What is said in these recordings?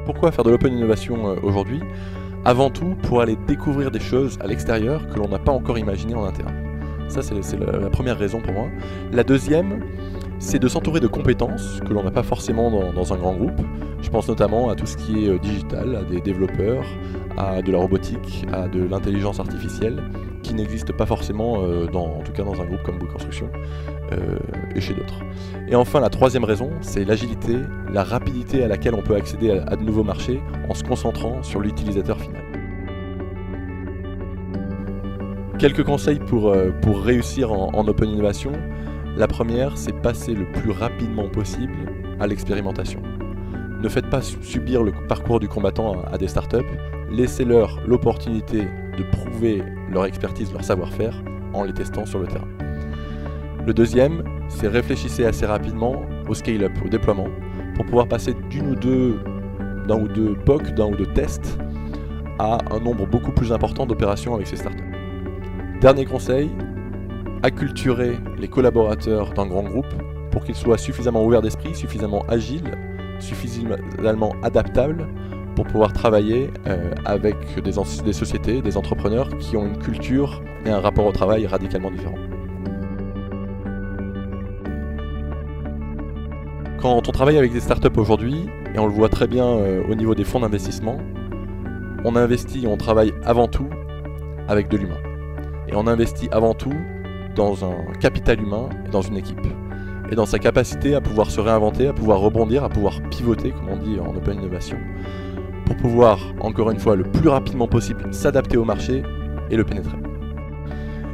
Pourquoi faire de l'open innovation aujourd'hui? Avant tout, pour aller découvrir des choses à l'extérieur que l'on n'a pas encore imaginées en interne. Ça, c'est la première raison pour moi. La deuxième, c'est de s'entourer de compétences que l'on n'a pas forcément dans un grand groupe. Je pense notamment à tout ce qui est digital, à des développeurs, à de la robotique, à de l'intelligence artificielle, qui n'existe pas forcément, en tout cas dans un groupe comme Bouygues Construction, et chez d'autres. Et enfin, la troisième raison, c'est l'agilité, la rapidité à laquelle on peut accéder à de nouveaux marchés en se concentrant sur l'utilisateur final. Quelques conseils pour réussir en open innovation. La première, c'est passer le plus rapidement possible à l'expérimentation. Ne faites pas subir le parcours du combattant à des startups, laissez-leur l'opportunité de prouver leur expertise, leur savoir-faire en les testant sur le terrain. Le deuxième, c'est réfléchissez assez rapidement au scale-up, au déploiement, pour pouvoir passer d'un ou deux POC, d'un ou deux tests, à un nombre beaucoup plus important d'opérations avec ces startups. Dernier conseil, acculturer les collaborateurs d'un grand groupe pour qu'ils soient suffisamment ouverts d'esprit, suffisamment agiles, suffisamment adaptables pour pouvoir travailler avec des sociétés, des entrepreneurs qui ont une culture et un rapport au travail radicalement différents. Quand on travaille avec des startups aujourd'hui, et on le voit très bien au niveau des fonds d'investissement, on investit, on travaille avant tout avec de l'humain. Et on investit avant tout dans un capital humain et dans une équipe. Et dans sa capacité à pouvoir se réinventer, à pouvoir rebondir, à pouvoir pivoter, comme on dit en open innovation, pour pouvoir, encore une fois, le plus rapidement possible, s'adapter au marché et le pénétrer.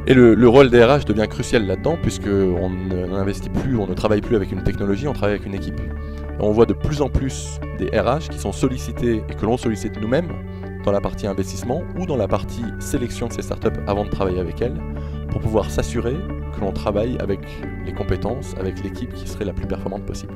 Et le rôle des RH devient crucial là-dedans, puisqu'on n'investit plus, on ne travaille plus avec une technologie, on travaille avec une équipe. Et on voit de plus en plus des RH qui sont sollicités et que l'on sollicite nous-mêmes dans la partie investissement ou dans la partie sélection de ces startups avant de travailler avec elles, pour pouvoir s'assurer que l'on travaille avec les compétences, avec l'équipe qui serait la plus performante possible.